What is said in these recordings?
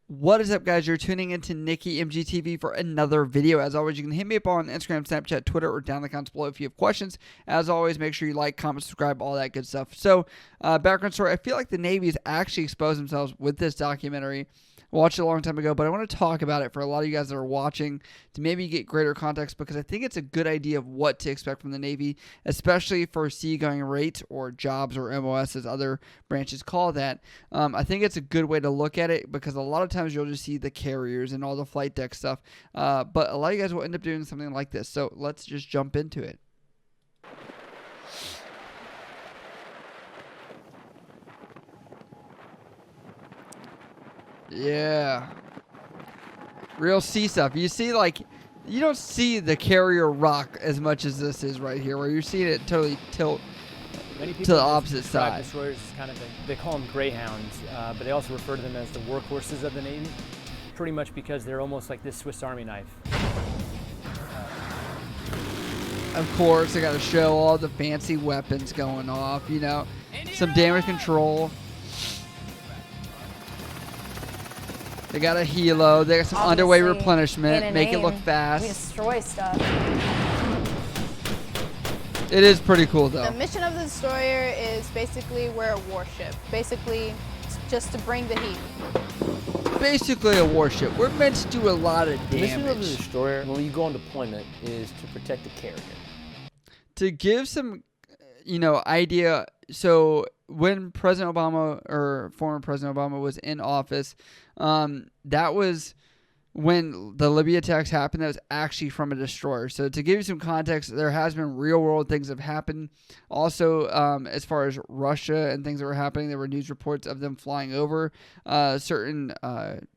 What is up, guys? You're tuning into NickyMGTV for another video. As always, you can hit me up on Instagram, Snapchat, Twitter, or down in the comments below if you have questions. As always, make sure you like, comment, subscribe, all that good stuff. So, background story. I feel like the Navy has actually exposed themselves with this documentary. I watched it a long time ago, but I want to talk about it for a lot of you guys that are watching to maybe get greater context, because I think it's a good idea of what to expect from the Navy, especially for seagoing rate or jobs, or MOS as other branches call that. I think it's a good way to look at it, because a lot of times you'll just see the carriers and all the flight deck stuff, but a lot of you guys will end up doing something like this. So let's just jump into it. Yeah. Real sea stuff. You see, like, you don't see the carrier rock as much as this is right here, where you're seeing it totally tilt to the opposite side. Destroyers is kind of they call them greyhounds, but they also refer to them as the workhorses of the Navy, pretty much because they're almost like this Swiss Army knife. Of course, they got to show all the fancy weapons going off, you know, some damage control. They got a helo. They got some underway replenishment. Make it look fast. We destroy stuff. It is pretty cool, though. The mission of the destroyer is basically we're a warship. Basically, just to bring the heat. Basically a warship. We're meant to do a lot of damage. The mission of the destroyer, when you go on deployment, is to protect the carrier. To give some, idea. So when President Obama, or former President Obama, was in office, that was when the Libya attacks happened. That was actually from a destroyer. So to give you some context, there has been real world things that have happened. Also, as far as Russia and things that were happening, there were news reports of them flying over certain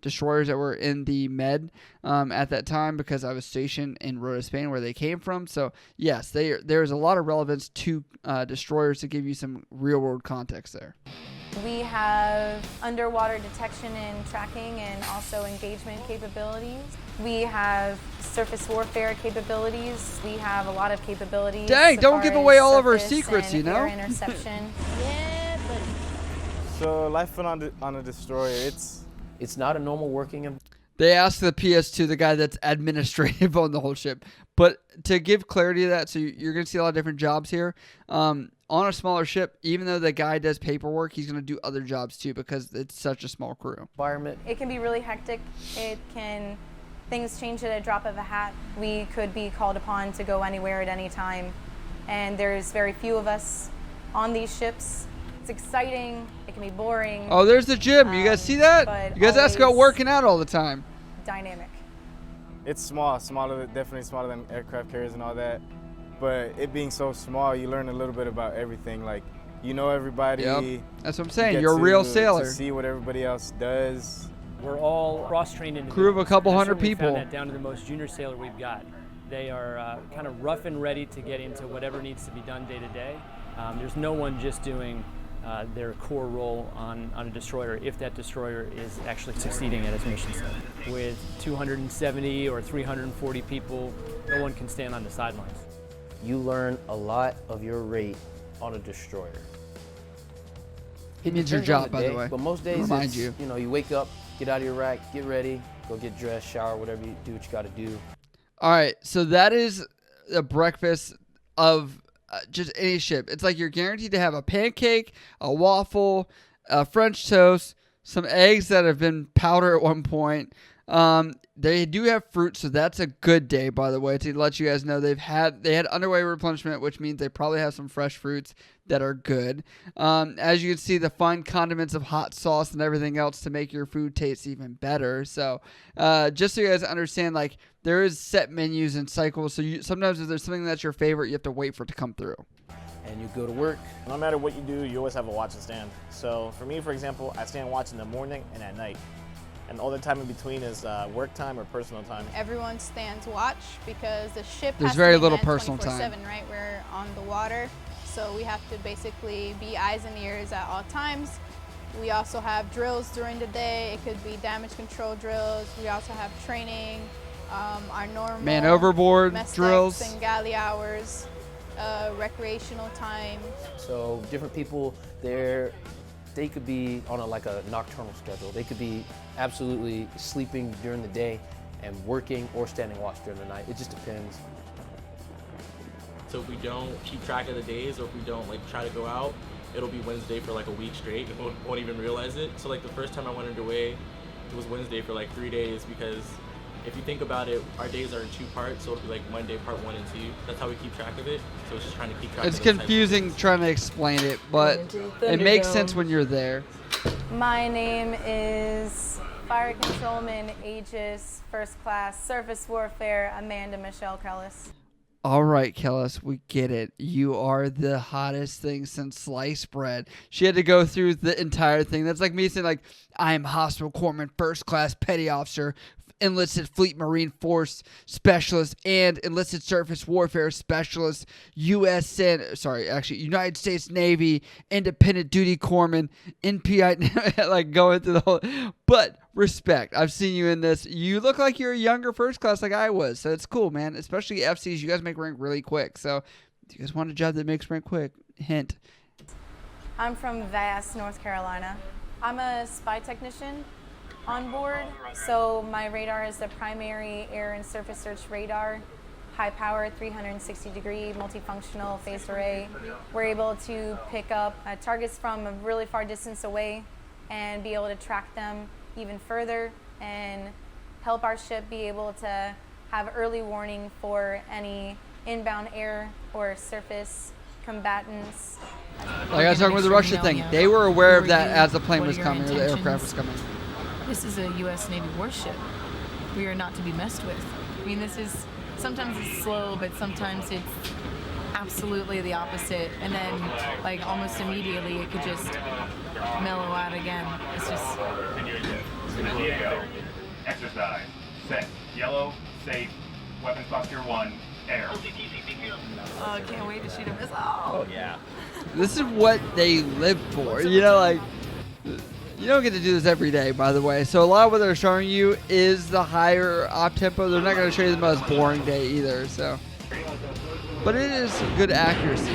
destroyers that were in the Med at that time, because I was stationed in Rota, Spain, where they came from. So yes, there's a lot of relevance to destroyers, to give you some real world context there. We have underwater detection and tracking, and also engagement capabilities. We have surface warfare capabilities. We have a lot of capabilities. Dang, don't give away all of our secrets, you know? Air interception. Yeah, buddy. So life on a destroyer, It's not a normal working. They asked the PS2, the guy that's administrative on the whole ship. But to give clarity to that, so you're going to see a lot of different jobs here. On a smaller ship, even though the guy does paperwork, he's going to do other jobs too, because it's such a small crew. Environment. It can be really hectic. Things change at a drop of a hat. We could be called upon to go anywhere at any time. And there's very few of us on these ships. It's exciting. It can be boring. Oh, there's the gym. You guys see that? You guys ask about working out all the time. Dynamic. It's smaller, definitely smaller than aircraft carriers and all that. But it being so small, you learn a little bit about everything. Like, you know everybody. Yep. That's what I'm saying. You're a real sailor. To see what everybody else does. We're all cross-trained individuals. Crew of a couple hundred We people. found that down to the most junior sailor we've got. They are kind of rough and ready to get into whatever needs to be done day to day. There's no one just doing their core role on a destroyer if that destroyer is actually succeeding at its mission set. With 270 or 340 people, no one can stand on the sidelines. You learn a lot of your rate on a destroyer. It means your job, by the way. But most days, Remind you. You wake up, get out of your rack, get ready, go get dressed, shower, whatever you do, what you got to do. All right, so that is a breakfast of just any ship. It's like you're guaranteed to have a pancake, a waffle, a French toast, some eggs that have been powder at one point. They do have fruit, so that's a good day, by the way, to let you guys know they had underway replenishment, which means they probably have some fresh fruits that are good. As you can see, the fine condiments of hot sauce and everything else to make your food taste even better. So, just so you guys understand, like, there is set menus and cycles. So sometimes if there's something that's your favorite, you have to wait for it to come through. And you go to work. No matter what you do, you always have a watch and stand. So for me, for example, I stand watch in the morning and at night. And all the time in between is work time or personal time. Everyone stands watch because the ship There's has very to be little manned personal time. 24/7, right? We're on the water, so we have to basically be eyes and ears at all times. We also have drills during the day. It could be damage control drills. We also have training, our normal Man overboard mess drills. decks and galley hours, recreational time. So different people, they're they could be on like a nocturnal schedule. They could be absolutely sleeping during the day and working or standing watch during the night. It just depends. So if we don't keep track of the days, or if we don't like try to go out, it'll be Wednesday for like a week straight and won't even realize it. So like the first time I went underway, it was Wednesday for like 3 days, because if you think about it, our days are in 2 parts, so it'll be like Monday part 1 and 2. That's how we keep track of it. So it's just trying to keep track. It's of those types of confusing things. trying to explain it, but it makes sense when you're there. My name is Fire Controlman Aegis First Class Surface Warfare Amanda Michelle Kellis. All right, Kellis, we get it. You are the hottest thing since sliced bread. She had to go through the entire thing. That's like me saying, like, I am Hospital Corpsman, First Class Petty Officer, Enlisted Fleet Marine Force Specialist, and Enlisted Surface Warfare Specialist, United States Navy, Independent Duty Corpsman, NPI, like going through the whole. But respect. I've seen you in this. You look like you're a younger first class like I was, so it's cool, man. Especially FCs, you guys make rank really quick. So if you guys want a job that makes rank quick, hint. I'm from Vass, North Carolina. I'm a spy technician on board, so my radar is the primary air and surface search radar, high power, 360-degree multifunctional phased array. We're able to pick up targets from a really far distance away and be able to track them even further and help our ship be able to have early warning for any inbound air or surface combatants. Like I was talking with the Russia thing, they were aware of that as the plane was coming, or the aircraft was coming. This is a U.S. Navy warship. We are not to be messed with. I mean, sometimes it's slow, but sometimes it's absolutely the opposite. And then, like, almost immediately, it could just mellow out again. It's just... Exercise. Set. Yellow. Safe. Weapons posture 1. Air. Oh, I can't wait to shoot a missile. Oh, Yeah. This is what they live for. You know, like, you don't get to do this every day, by the way. So a lot of what they're showing you is the higher op tempo. They're not going to show you the most boring day either. So, but it is good accuracy.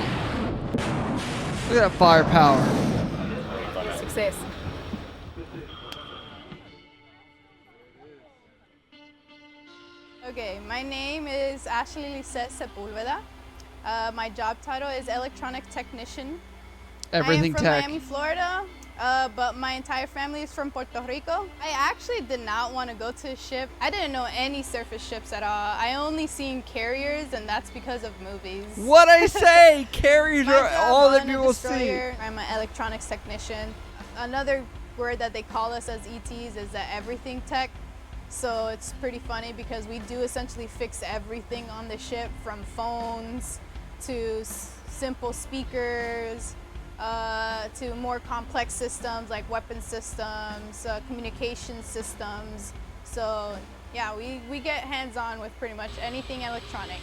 Look at that firepower. Success. Okay, my name is Ashley Lisette Sepulveda. My job title is electronic technician. Everything I am from tech. Miami, Florida, but my entire family is from Puerto Rico. I actually did not want to go to a ship. I didn't know any surface ships at all. I only seen carriers, and that's because of movies. What I say, carriers are all that on a people see. destroyer. I'm an electronics technician. Another word that they call us as ETs is the everything tech. So it's pretty funny because we do essentially fix everything on the ship, from phones to simple speakers to more complex systems like weapon systems, communication systems. So yeah, we get hands-on with pretty much anything electronic.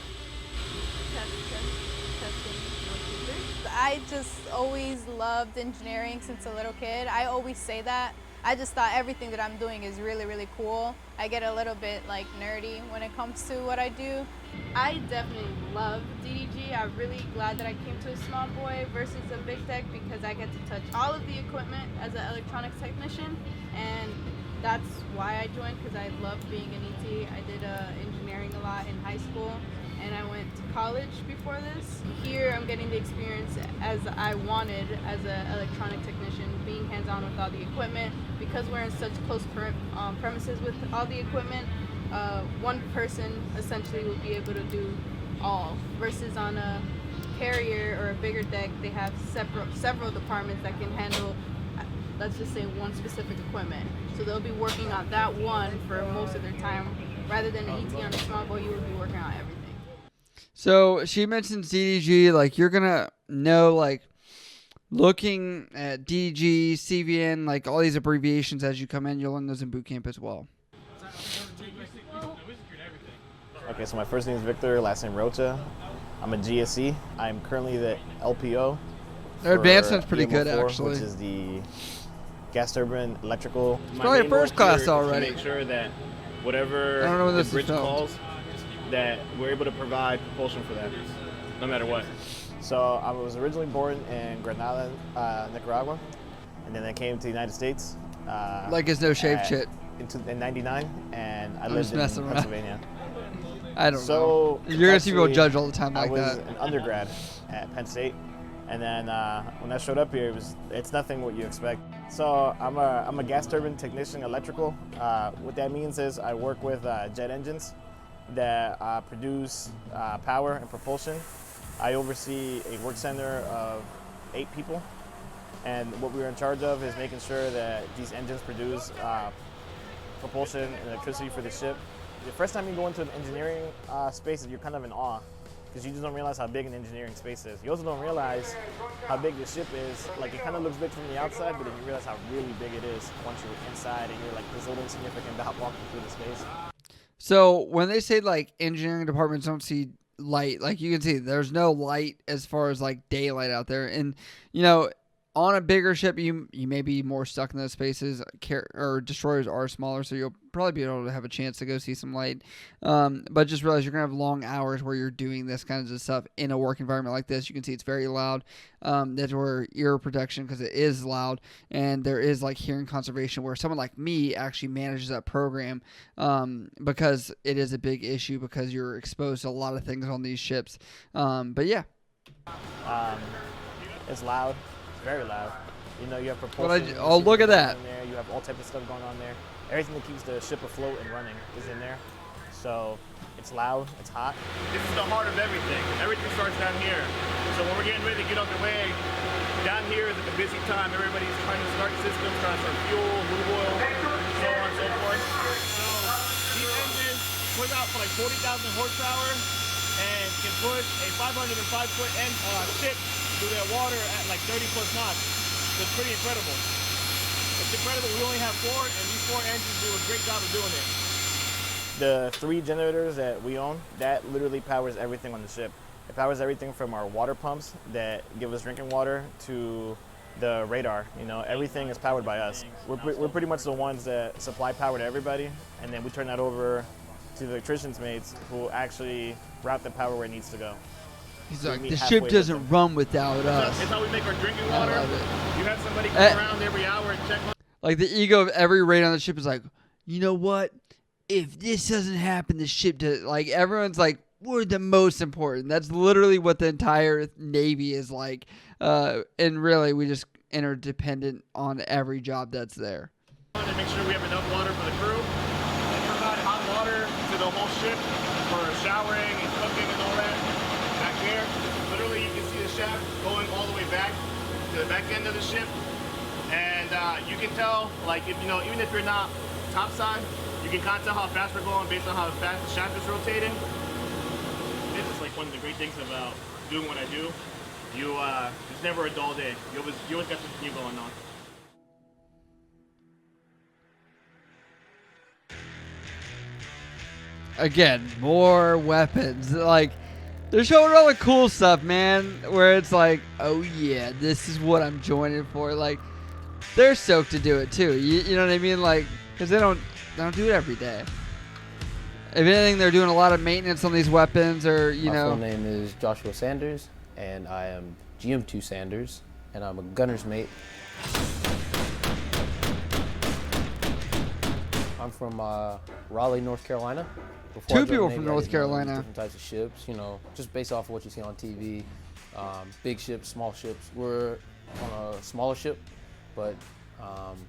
I just always loved engineering since a little kid. I always say that. I just thought everything that I'm doing is really, really cool. I get a little bit like nerdy when it comes to what I do. I definitely love DDG. I'm really glad that I came to a small boy versus a big tech, because I get to touch all of the equipment as an electronics technician, and that's why I joined, because I love being an ET. I did engineering a lot in high school, and I went to college before this. Here I'm getting the experience as I wanted as an electronic technician, being hands-on with all the equipment. Because we're in such close premises with all the equipment, one person essentially will be able to do all, versus on a carrier or a bigger deck, they have several departments that can handle, let's just say, one specific equipment. So they'll be working on that one for most of their time, rather than an ET on a small boat, you would be working on everything. So she mentions DDG, like you're gonna know, like looking at DDG, CVN, like all these abbreviations as you come in. You'll learn those in boot camp as well. Okay, so my first name is Victor, last name Rocha. I'm a GSE. I'm currently the LPO. Their advancement's pretty good, EMO4, actually. Which is the gas turbine electrical. It's probably first class already. To make sure that whatever I don't know when the this is bridge filmed. calls, that we're able to provide propulsion for that, no matter what. So I was originally born in Granada, Nicaragua. and then I came to the United States. Like it's no shaved shit. In '99, and I I'm lived just in messing around. Pennsylvania. I don't know. So You're gonna see people actually, judge all the time like I was that. an undergrad at Penn State, and then when I showed up here, it's nothing what you expect. So I'm a gas turbine technician, electrical. What that means is I work with jet engines that produce power and propulsion. I oversee a work center of 8 people, and what we're in charge of is making sure that these engines produce propulsion and electricity for the ship. The first time you go into an engineering space, you're kind of in awe, because you just don't realize how big an engineering space is. You also don't realize how big the ship is. Like, it kind of looks big from the outside, but then you realize how really big it is once you're inside and you're like this little insignificant dot walking through the space. So when they say like engineering departments don't see light, like you can see there's no light as far as like daylight out there. And, you know, on a bigger ship, you may be more stuck in those spaces. Or destroyers are smaller, so you'll probably be able to have a chance to go see some light. But just realize you're going to have long hours where you're doing this kind of stuff in a work environment like this. You can see it's very loud. That's where ear protection, because it is loud. And there is like hearing conservation where someone like me actually manages that program because it is a big issue because you're exposed to a lot of things on these ships. But yeah. It's loud. Very loud. You know, you have propulsion. Oh, look at that. In there. You have all types of stuff going on there. Everything that keeps the ship afloat and running is in there. So it's loud, it's hot. This is the heart of everything. Everything starts down here. So when we're getting ready to get underway, down here is a busy time. Everybody's trying to start systems, trying to start fuel, move oil, so on and so forth. So these engines put out for like 40,000 horsepower and can push a 505-foot ship through that water at like 30 plus knots. So it's pretty incredible. It's incredible. We only have 4, and these 4 engines do a great job of doing it. The 3 generators that we own, that literally powers everything on the ship. It powers everything from our water pumps that give us drinking water to the radar. You know, everything is powered by us. We're pretty much the ones that supply power to everybody, and then we turn that over to the electricians' mates who actually route the power where it needs to go. He's like, the ship doesn't run without us. That's how we make our drinking water. You have somebody come around every hour and check on. Like the ego of every raid on the ship is like, you know what? If this doesn't happen, the ship does. Like everyone's like, we're the most important. That's literally what the entire Navy is like. And really, we just interdependent on every job that's there. To make sure we have enough water for the crew. And provide hot water to the whole ship for showering and cooking and all that. Back there, literally you can see the shaft going all the way back to the back end of the ship. And you can tell, like, if you know, even if you're not topside, you can kind of tell how fast we're going based on how fast the shaft is rotating. This is like one of the great things about doing what I do. It's never a dull day. You always got something new going on. Again, more weapons. Like, they're showing all the cool stuff, man, where it's like, oh yeah, this is what I'm joining for. Like, they're stoked to do it too. You know what I mean? Like, because they don't do it every day. If anything, they're doing a lot of maintenance on these weapons, or My full name is Joshua Sanders, and I am GM2 Sanders, and I'm a gunner's mate. I'm from Raleigh, North Carolina. Before 2 people from North Carolina. Different types of ships, you know, just based off of what you see on TV. Big ships, small ships. We're on a smaller ship, but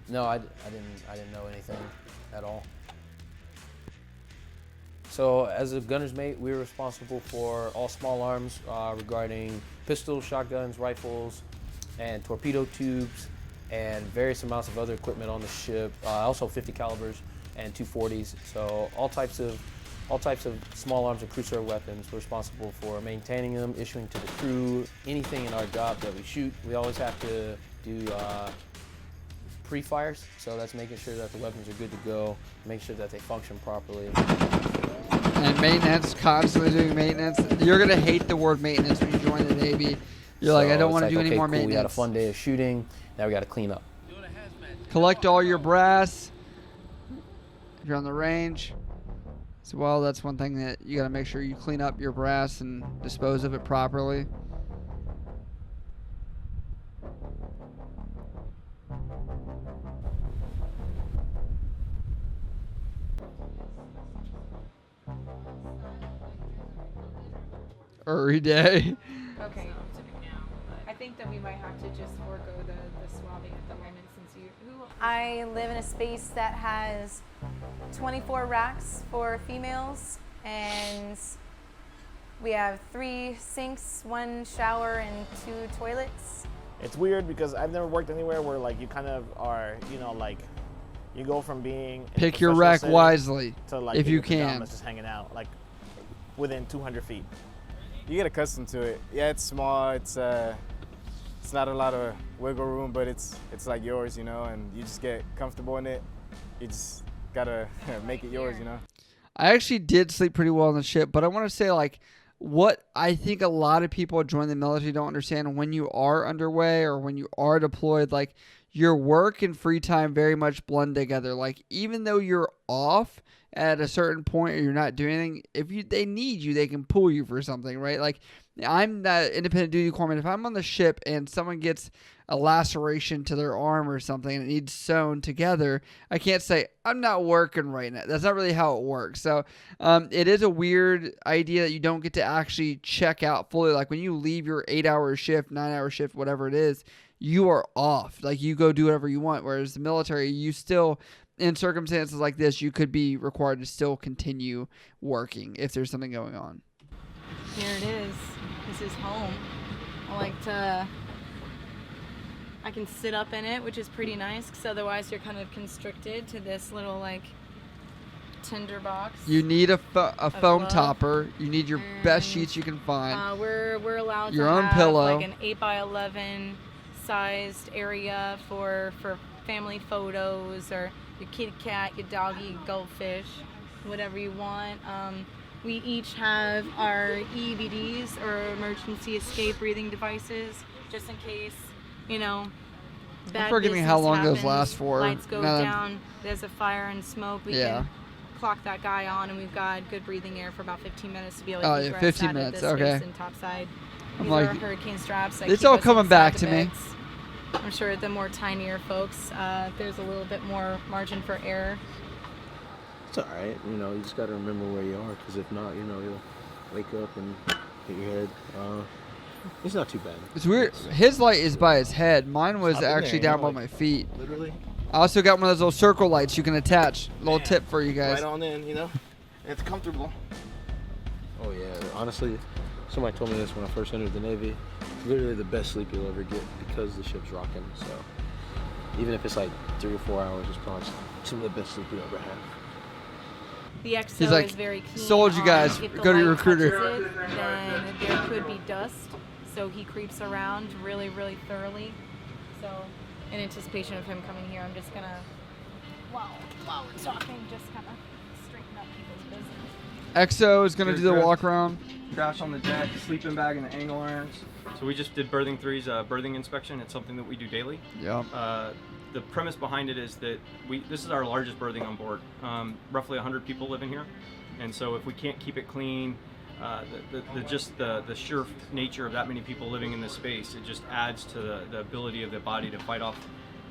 no, I didn't know anything at all. So as a gunner's mate, we were responsible for all small arms regarding pistols, shotguns, rifles, and torpedo tubes, and various amounts of other equipment on the ship. Also 50 calibers and 240s. So all types of small arms and crew-served weapons. We're responsible for maintaining them, issuing to the crew, anything in our job that we shoot. We always have to do pre-fires, so that's making sure that the weapons are good to go, make sure that they function properly. And maintenance, constantly doing maintenance. You're going to hate the word maintenance when you join the Navy. You're like, I don't want to do any more maintenance. We had a fun day of shooting, now we got to clean up. Collect all your brass if you're on the range. So, well, that's one thing that you got to make sure you clean up your brass and dispose of it properly. Every day. Okay. I think that we might have to just forego the swabbing at the moment since I live in a space that has 24 racks for females, and we have 3 sinks, 1 shower, and 2 toilets. It's weird because I've never worked anywhere where like you kind of are, you know, like you go from being pick your rack wisely to like if you can. Just hanging out like within 200 feet. You get accustomed to it. Yeah, it's small. It's not a lot of wiggle room, but it's like yours, you know, and you just get comfortable in it. You just gotta make it yours, you know. I actually did sleep pretty well on the ship, but I want to say like what I think a lot of people join the military don't understand when you are underway or when you are deployed, like your work and free time very much blend together. Like even though you're off at a certain point or you're not doing anything, if they need you, they can pull you for something, right? Like I'm that independent duty corpsman. If I'm on the ship and someone gets a laceration to their arm or something and it needs sewn together, I can't say I'm not working right now. That's not really how it works. So it is a weird idea that you don't get to actually check out fully. Like when you leave your 8-hour shift, 9-hour shift, whatever it is, you are off. Like you go do whatever you want. Whereas the military, you still, in circumstances like this, you could be required to still continue working if there's something going on. Here it is. This is home. I can sit up in it, which is pretty nice, because otherwise you're kind of constricted to this little like tinder box. You need a foam topper. You need your best sheets you can find. We're allowed your to own have pillow. like an 8x11 sized area for family photos, or your kitty cat, your doggy, your goldfish, whatever you want. We each have our EVDs, or emergency escape breathing devices, just in case, you know, I'm forgetting how long happens, those last for. lights go down, there's a fire and smoke, we Yeah. can clock that guy on, and we've got good breathing air for about 15 minutes to be able to Oh, yeah, egress 15 out minutes, of the okay. space and topside. I'm These like, are hurricane straps that it's keep all us coming inside back the to me. beds. I'm sure the more tinier folks, there's a little bit more margin for error. It's all right. You know, you just got to remember where you are, because if not, you know, you'll wake up and hit your head. It's not too bad. It's weird. His light is by his head. Mine was Up in actually there, down you know, by like, my feet. Literally. I also got one of those little circle lights you can attach. Little tip for you guys. Right on in, you know. It's comfortable. Oh yeah. Honestly, somebody told me this when I first entered the Navy. It's literally the best sleep you'll ever get because the ship's rocking. So even if it's like 3 or 4 hours, it's probably some of the best sleep you'll ever have. The XO He's like, is very keen sold you on guys. if the Go to your light recruiter. touches it, then there could be dust, so he creeps around really, really thoroughly. So in anticipation of him coming here, I'm just gonna, while we're talking, just kind of straighten up people's business. XO is gonna do the walk around. Crash on the deck, sleeping bag, and the angle irons. So we just did Berthing 3's berthing inspection. It's something that we do daily. Yep. The premise behind it is that this is our largest berthing on board. Roughly 100 people live in here, and so if we can't keep it clean, the sheer nature of that many people living in this space, it just adds to the ability of the body to fight off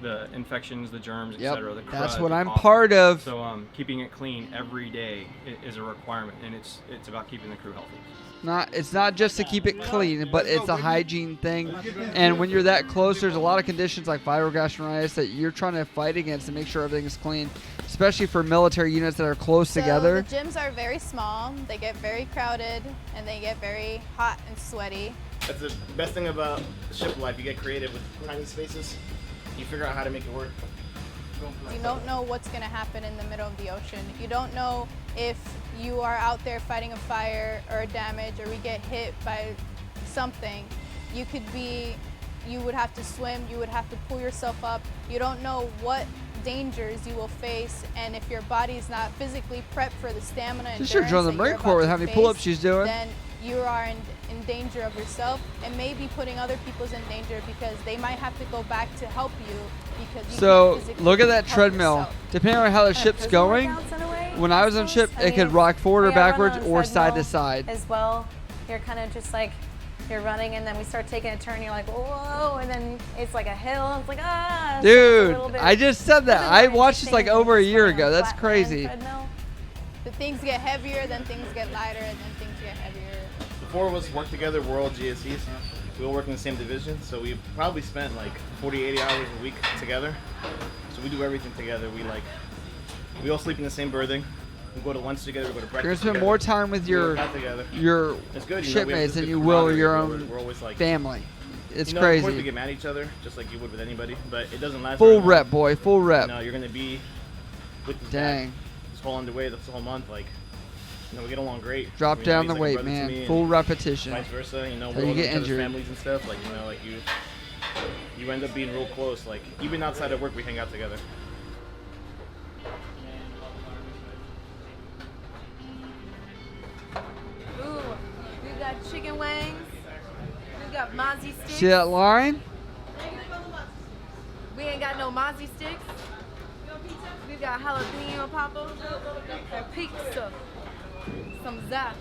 the infections, the germs, Yep. etc. The That's crud, what the I'm cough. part of. So keeping it clean every day is a requirement, and it's about keeping the crew healthy. It's not just to keep it clean, but it's a hygiene thing. And when you're that close, there's a lot of conditions like fibrogastropneumosis that you're trying to fight against to make sure everything is clean, especially for military units that are close together. The gyms are very small, they get very crowded, and they get very hot and sweaty. That's the best thing about ship life. You get creative with tiny spaces. You figure out how to make it work. You don't know what's going to happen in the middle of the ocean. You don't know if you are out there fighting a fire or a damage, or we get hit by something. You would have to swim, you would have to pull yourself up. You don't know what dangers you will face, and if your body's not physically prepped for the stamina and Just sure join the Marine Corps with how many pull-ups she's doing. then you are in danger of yourself, and maybe putting other people's in danger, because they might have to go back to help you because you So can't physically look at that help treadmill. yourself. Depending on how the ship's going, when I was on ship, it could rock forward or backwards or side to side. As well, you're kind of just like, you're running, and then we start taking a turn, you're like, whoa, and then it's like a hill, it's like, Dude, I just said that. I watched this like over a year ago. That's crazy. the things get heavier, then things get lighter, and then things get heavier. The four of us work together. We're all GSEs. We all work in the same division, so we probably spent like 40, 80 hours a week together. So we do everything together. We all sleep in the same berthing. We go to lunch together. We go to breakfast. You're gonna spend together. more time with your It's good, shipmates than you will your own We're always like family. It's Of course we crazy. get mad at each other, just like you would with anybody, but it doesn't last. Full very long. rep, boy. Full rep. You know, you're gonna be with this Dang. guy this whole underway, this whole month. Like, we get along great. Drop You know, down he's the like a weight, brother to man. me, Full and repetition. Vice versa, Till we're you all get each other's injured. families and stuff. Like, you end up being real close. Like, even outside of work, we hang out together. Ooh, we got chicken wings. We got mozzie sticks. See that line? We ain't got no mozzie sticks. We got jalapeno poppers and pizza. Some zap.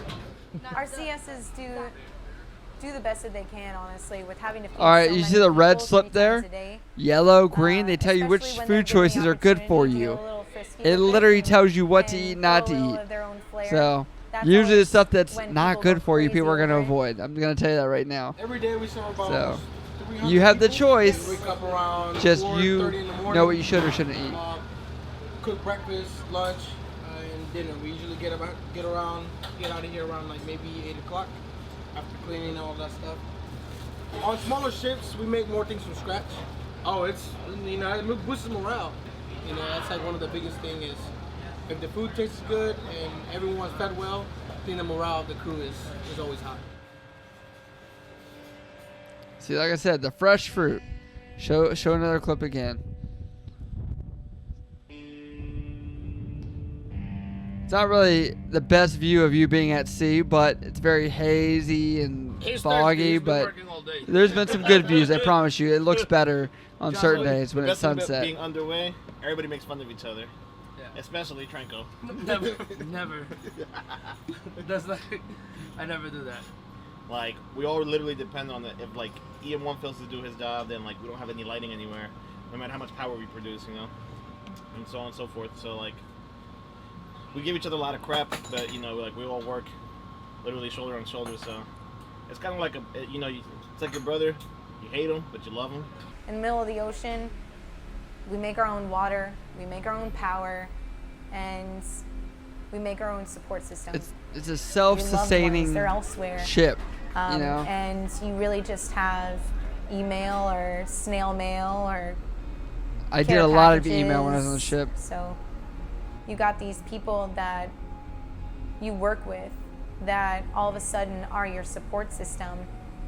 Our CSs do the best that they can, honestly, with having to feed All right, so you many see the red people slip 3 there? times a day. Yellow, green. They tell you which Especially when food they're given the choices are good for opportunity to you. get a little frisky It with literally tells you what to eat, and not throw a to little eat. of their own flair. So That's usually the always stuff that's when not people good go for you, people are crazy going to over it. avoid. I'm going to tell you that right now. Every day we serve about So 300 you have the people. choice. We wake up around Just 4:30 you in the morning, know what you should or shouldn't eat. Cook breakfast, lunch, and dinner. We usually get out of here around like maybe 8 o'clock after cleaning all that stuff. On smaller ships, we make more things from scratch. Oh, it boosts morale. That's like one of the biggest things is if the food tastes good and everyone's fed well, then the morale of the crew is always high. See, like I said, the fresh fruit. Show another clip again. It's not really the best view of you being at sea, but it's very hazy and foggy. But there's been some good views, I promise you. It looks better on certain days when The it's best thing about sunset. being underway, everybody makes fun of each other. Especially Trenko. Never. That's like, I never do that. Like, we all literally depend on it. If, like, EM1 fails to do his job, then, like, we don't have any lighting anywhere, no matter how much power we produce, and so on and so forth. So, like, we give each other a lot of crap, but, we all work literally shoulder on shoulder, so it's kind of like it's like your brother. You hate him, but you love him. In the middle of the ocean, we make our own water, we make our own power, and we make our own support system. It's a self-sustaining They're elsewhere. ship, you know? And you really just have email or snail mail or I did care a lot of email when I was on the packages. ship. So you got these people that you work with that all of a sudden are your support system,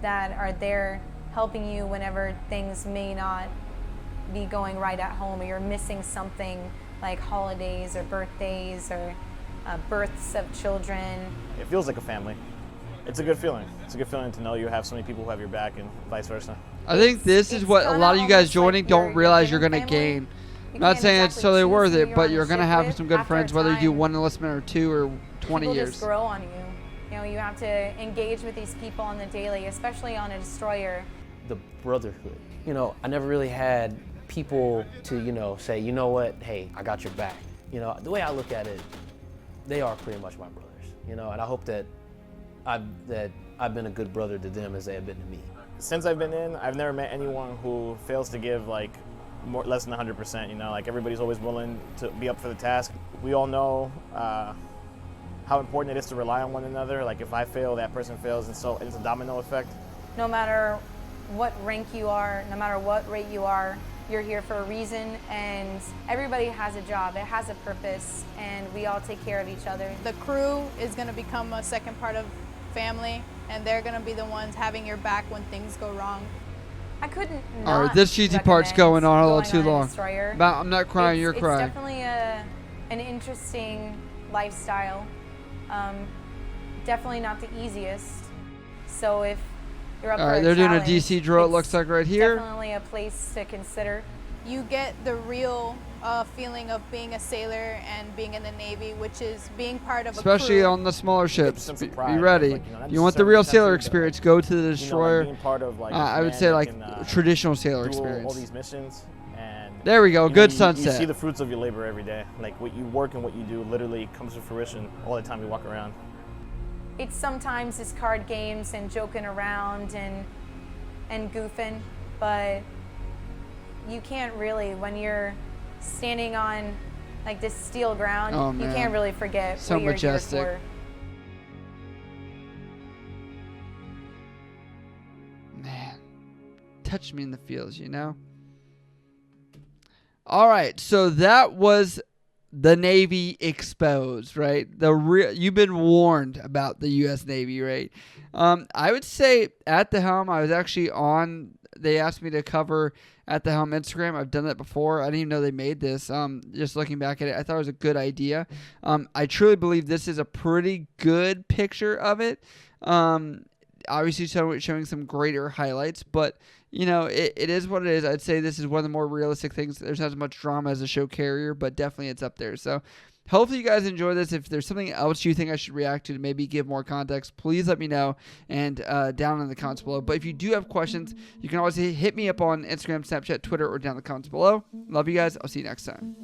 that are there helping you whenever things may not be going right at home, or you're missing something like holidays or birthdays or births of children. It feels like a family. It's a good feeling. It's a good feeling to know you have so many people who have your back and vice versa. I think this is what a lot of you guys joining don't realize you're going to gain. I'm not saying it's totally worth it, but you're going to have some good friends, whether you do one enlistment or 2 or 20 People years. just grow on you. You have to engage with these people on the daily, especially on a destroyer. The Brotherhood. I never really had people to, say, you know what, hey, I got your back. The way I look at it, they are pretty much my brothers, and I hope that I've been a good brother to them as they have been to me. Since I've been in, I've never met anyone who fails to give less than 100%. Like, everybody's always willing to be up for the task. We all know how important it is to rely on one another. Like, if I fail, that person fails, and so it's a domino effect. No matter what rank you are, no matter what rate you are, you're here for a reason, and everybody has a job, it has a purpose, and we all take care of each other. The crew is going to become a second part of family, and they're going to be the ones having your back when things go wrong. I couldn't All right, this cheesy part's going on a little too long. Destroyer. But I'm not crying, you're crying. It's definitely an interesting lifestyle. Definitely not the easiest. So if you're up All for right, they're doing a challenge, DC drill, it looks like right here. Definitely a place to consider. You get the real feeling of being a sailor and being in the Navy, which is being part of Especially a crew. on the smaller ships. Sense of Be pride, ready. not You want the necessarily real sense of sailor the- experience, go to the destroyer. being part of, I would say command that can, traditional sailor do all experience. these missions, and There we go. You Good know, sunset. You see the fruits of your labor every day. Like what you work and what you do literally comes to fruition all the time you walk around. It's sometimes it's card games and joking around and goofing, but you can't really, when you're standing on like this steel ground, Oh, you man. can't really forget So what you're majestic. here Man, touched me in the feels, you know? All right, so that was the Navy exposed, right? You've been warned about the U.S. Navy, right? I would say at the helm, I was actually on. They asked me to cover at the helm Instagram. I've done that before. I didn't even know they made this. Just looking back at it, I thought it was a good idea. I truly believe this is a pretty good picture of it. Obviously showing some greater highlights, but you know, it is what it is. I'd say this is one of the more realistic things. There's not as much drama as a show carrier, but definitely it's up there. So hopefully you guys enjoy this. If there's something else you think I should react to maybe give more context, please let me know and down in the comments below. But if you do have questions, you can always hit me up on Instagram, Snapchat, Twitter, or down in the comments below. Love you guys. I'll see you next time.